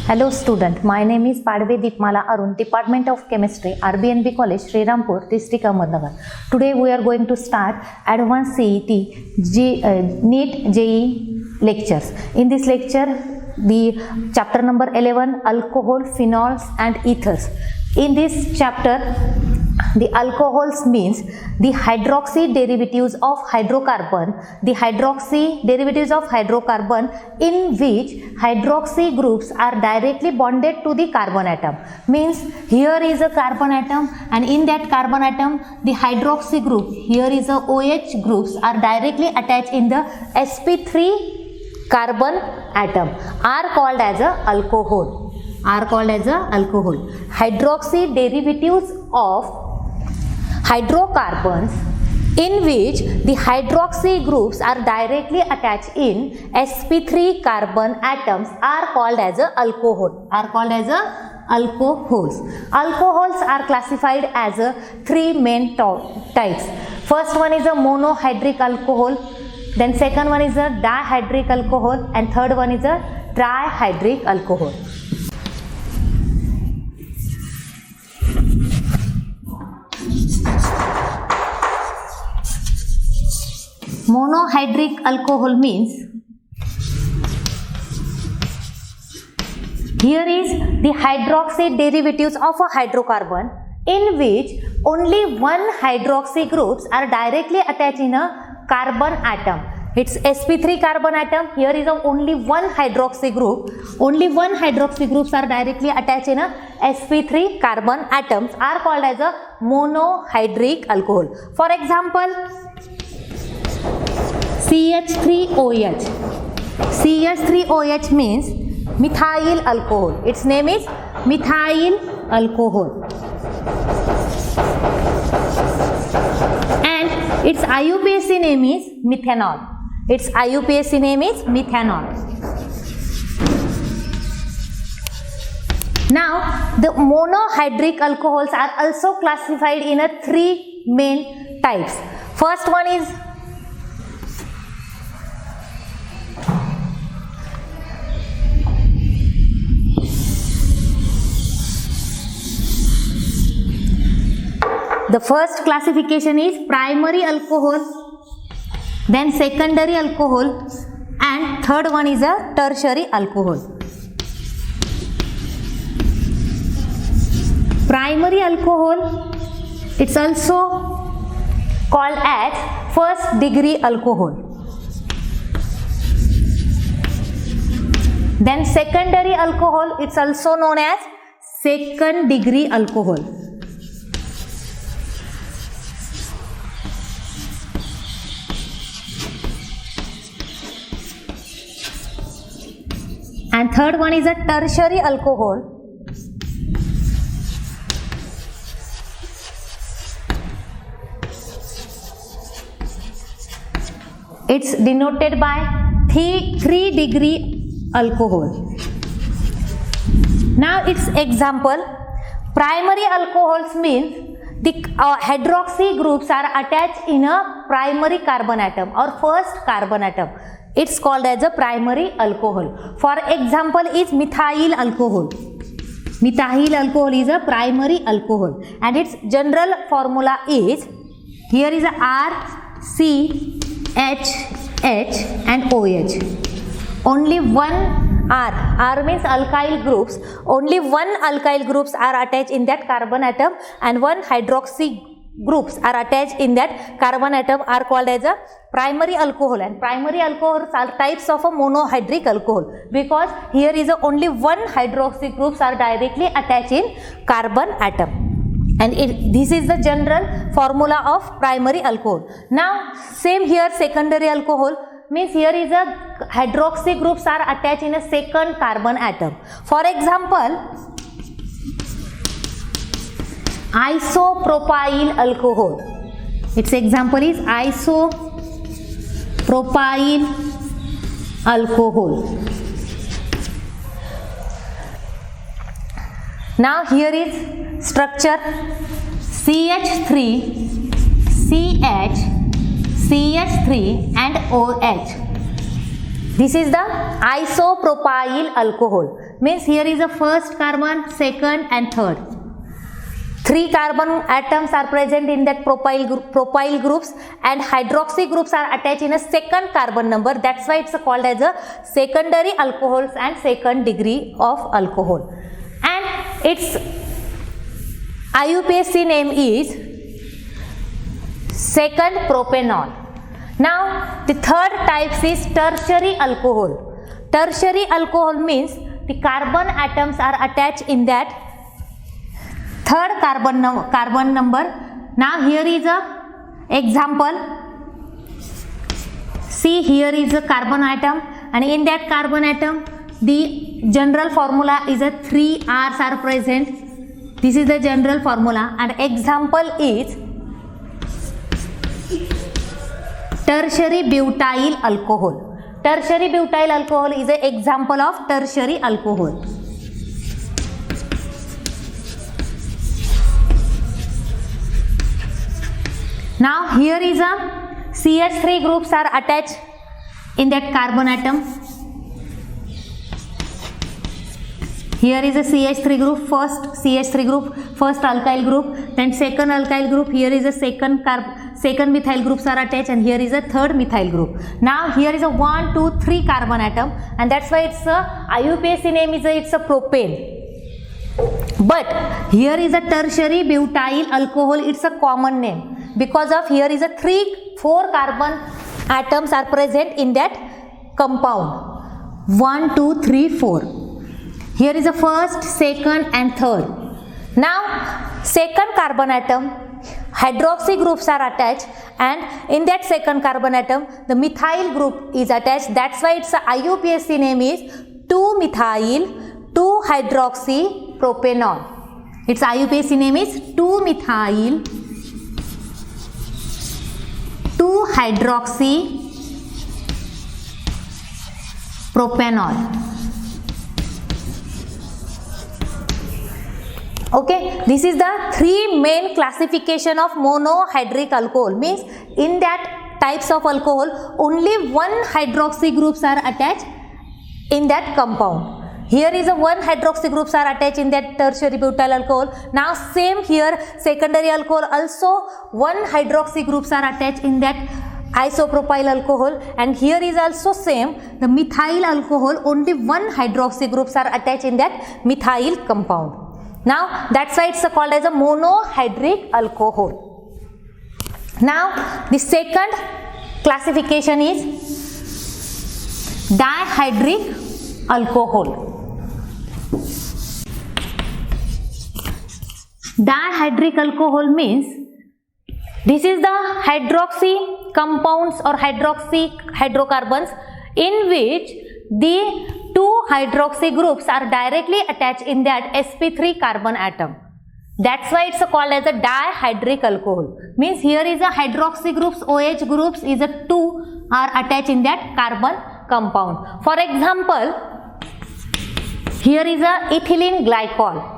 Hello student, my name is Padve Deepmala Arun, Department of Chemistry, RBNB College, Srirampur, District Ahmednagar. Today we are going to start Advanced CET NEET JEE lectures. In this lecture, the chapter number 11, alcohol, phenols and ethers. In this chapter, the alcohols means the hydroxy derivatives of hydrocarbon, in which hydroxy groups are directly bonded to the carbon atom. Means here is a carbon atom and in that carbon atom the hydroxy group, here is a OH groups are directly attached in the sp3 carbon atom, are called as a alcohol. Hydroxy derivatives of hydrocarbons in which the hydroxy groups are directly attached in sp3 carbon atoms are called as a alcohol. Alcohols are classified as three main types. First one is a monohydric alcohol, then second one is a dihydric alcohol, and third one is a trihydric alcohol. Monohydric alcohol means here is the hydroxy derivatives of a hydrocarbon in which only one hydroxy groups are directly attached in a carbon atom. It's sp3 carbon atom. Here is only one hydroxy group. Only one hydroxy groups are directly attached in a sp3 carbon atoms are called as a monohydric alcohol. For example, CH3OH. CH3OH means methyl alcohol. Its name is methyl alcohol. And its IUPAC name is methanol. Now, the monohydric alcohols are also classified in a three main types. First one is the first classification is primary alcohol, then secondary alcohol, and third one is a tertiary alcohol. Primary alcohol, it's also called as first degree alcohol. Then secondary alcohol, it's also known as second degree alcohol. And third one is a tertiary alcohol. It's denoted by 3 degree alcohol. Now its example, primary alcohols means the hydroxy groups are attached in a primary carbon atom or first carbon atom. It's called as a primary alcohol. For example is methyl alcohol. Methyl alcohol is a primary alcohol and its general formula is, here is a R, C, H, H and OH. Only one R means alkyl groups. Only one alkyl groups are attached in that carbon atom and one hydroxy groups are attached in that carbon atom are called as a primary alcohol. And primary alcohols are types of a monohydric alcohol because here is only one hydroxy groups are directly attached in carbon atom. And this is the general formula of primary alcohol. Now same here, secondary alcohol means here is a hydroxy groups are attached in a second carbon atom. For example, isopropyl alcohol. Its example is isopropyl alcohol. Now here is structure CH3, CH, CH3 and OH. This is the isopropyl alcohol. means here is the first carbon, second and third. 3 carbon atoms are present in that propyl groups, and hydroxy groups are attached in a second carbon number. That's why it's called as a secondary alcohols and second degree of alcohol. And its IUPAC name is second propanol. Now the third type is tertiary alcohol. Tertiary alcohol means the carbon atoms are attached in that third carbon number. Now here is a example. See, here is a carbon atom, and in that carbon atom the general formula is a 3 R's are present. This is the general formula, and example is tertiary butyl alcohol. Tertiary butyl alcohol is an example of tertiary alcohol. Now here is a CH3 groups are attached in that carbon atom. Here is a CH3 group, first CH3 group, first alkyl group, then second alkyl group. Here is a second methyl groups are attached, and here is a third methyl group. Now here is a 1, 2, 3 carbon atom, and that's why its IUPAC name is it's a propane. But here is a tertiary butyl alcohol. It's a common name because of here is a 4 carbon atoms are present in that compound. 1, 2, 3, 4. Here is the first, second and third. Now second carbon atom, hydroxy groups are attached, and in that second carbon atom the methyl group is attached. That's why its IUPAC name is 2-methyl 2-hydroxy propanol. Its IUPAC name is 2-methyl 2-hydroxy propanol. Okay, this is the 3 main classification of monohydric alcohol. Means in that types of alcohol only 1 hydroxy groups are attached in that compound. Here is a 1 hydroxy groups are attached in that tertiary butyl alcohol. Now same here, secondary alcohol also 1 hydroxy groups are attached in that isopropyl alcohol, and here is also same, the methyl alcohol only 1 hydroxy groups are attached in that methyl compound. Now that's why it's called as a monohydric alcohol. Now the second classification is dihydric alcohol. Dihydric alcohol means this is the hydroxy compounds or hydrocarbons in which the 2 hydroxy groups are directly attached in that sp3 carbon atom. That's why it's called as a dihydric alcohol. Means here is a hydroxy groups, OH groups is a 2 are attached in that carbon compound. For example, here is a ethylene glycol.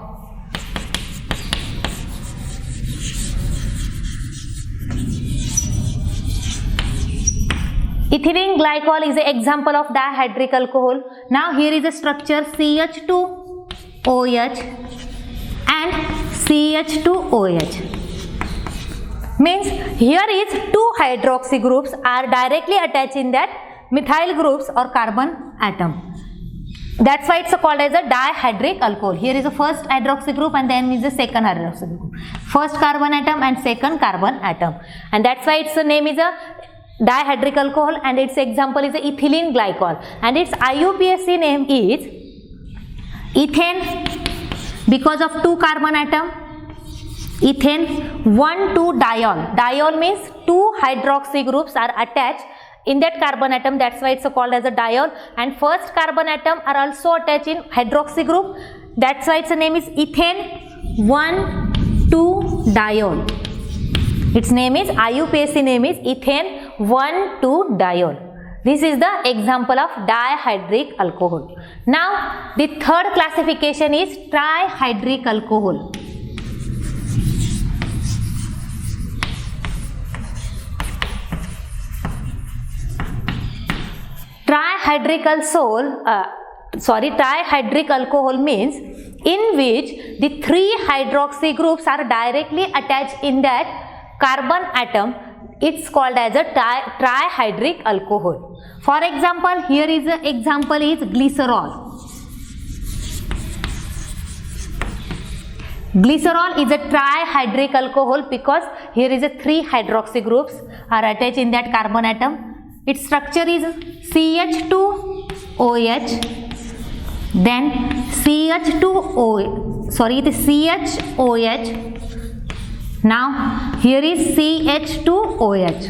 Ethylene glycol is an example of dihydric alcohol. Now here is a structure CH2OH and CH2OH. Means here is 2 hydroxy groups are directly attached in that methyl groups or carbon atom. That's why it's called as a dihydric alcohol. Here is the first hydroxy group and then is the second hydroxy group. First carbon atom and second carbon atom. And that's why its name is a dihydric alcohol, and its example is ethylene glycol, and its IUPAC name is ethane because of 2 carbon atom, ethane 1,2-diol. Diol means 2 hydroxy groups are attached in that carbon atom. That's why it's called as a diol, and first carbon atom are also attached in hydroxy group. That's why its name is ethane 1,2-diol. Its name is IUPAC name is ethane 1,2-diol. This is the example of dihydric alcohol. Now the third classification is trihydric alcohol. Trihydric alcohol trihydric alcohol means in which the 3 hydroxy groups are directly attached in that carbon atom. It's called as a trihydric alcohol. For example, here is an example is glycerol. Glycerol is a trihydric alcohol because here is a 3 hydroxy groups are attached in that carbon atom. Its structure is CH2OH, then it is CHOH. Now here is CH2OH.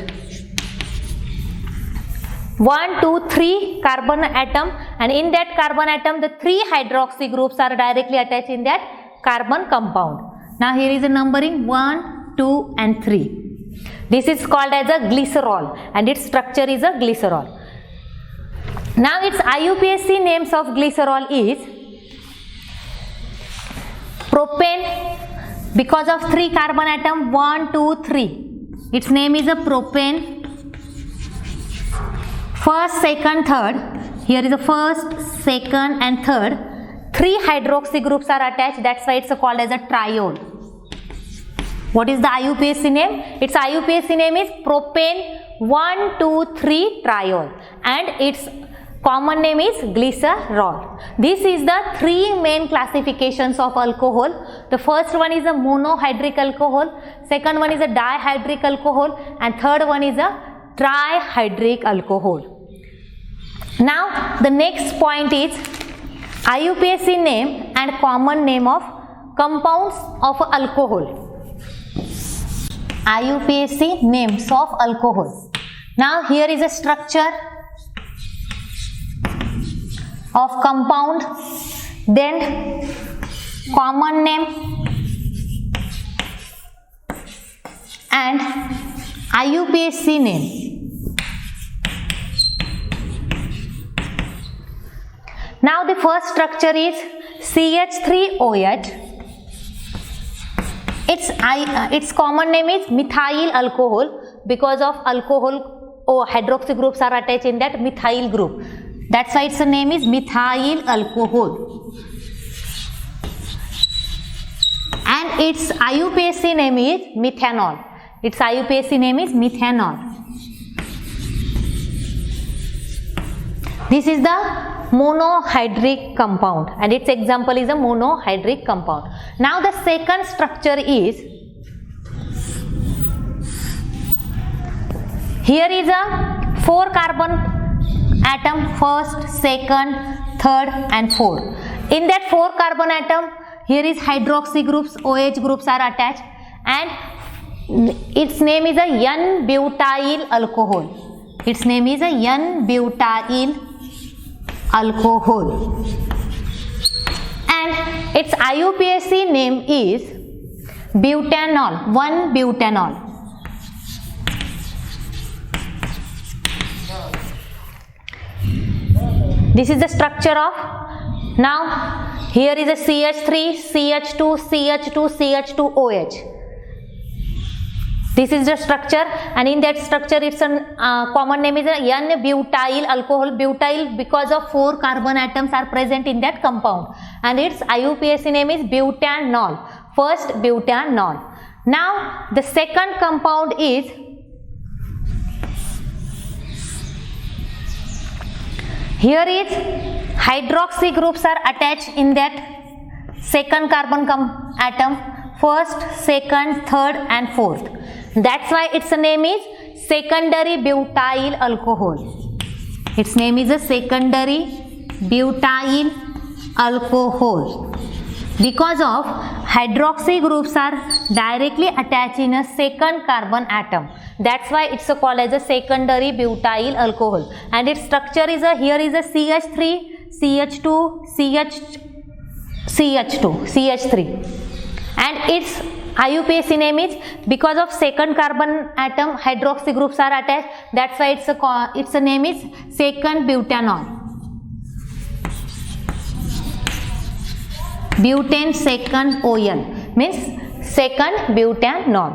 1, 2, 3 carbon atom, and in that carbon atom the 3 hydroxy groups are directly attached in that carbon compound. Now here is a numbering 1, 2 and 3. This is called as a glycerol and its structure is a glycerol. Now its IUPAC names of glycerol is propane because of 3 carbon atom 1, 2, 3. Its name is a propane. First, second, third. Here is the first, second and third. 3 hydroxy groups are attached, that's why it's called as a triol. What is the IUPAC name? Its IUPAC name is propane 1, 2, 3 triol and its common name is glycerol. This is the 3 main classifications of alcohol. The first one is a monohydric alcohol, second one is a dihydric alcohol and third one is a trihydric alcohol. Now the next point is IUPAC name and common name of compounds of alcohol. IUPAC names of alcohol. Now here is a structure of compound, then common name and IUPAC name. Now the first structure is CH3OH. Its common name is methyl alcohol because of alcohol hydroxy groups are attached in that methyl group. That's why its name is methyl alcohol. And its IUPAC name is methanol. Its IUPAC name is methanol. This is the monohydric compound and its example is a monohydric compound. Now the second structure is, here is a 4 carbon atom, first, second, third and 4. In that 4 carbon atom, here is hydroxy groups, OH groups are attached and its name is a N-butyl alcohol. Its name is a N-butyl alcohol and its IUPAC name is butanol, 1-butanol. This is the structure of, now here is a CH3, CH2, CH2, CH2OH. This is the structure and in that structure its common name is a N-butyl alcohol. Butyl because of 4 carbon atoms are present in that compound and its IUPAC name is butanol, first butanol. Now the second compound is, here is hydroxy groups are attached in that second carbon atom, first, second, third and fourth. That's why its name is secondary butyl alcohol. Its name is a secondary butyl alcohol because of hydroxy groups are directly attached in a second carbon atom. That's why it's called as a secondary butyl alcohol and its structure is a, here is a CH3, CH2, CH3 and its IUPAC name is, because of second carbon atom hydroxy groups are attached, that's why its name is second butanol. Butane second OL means second butanol.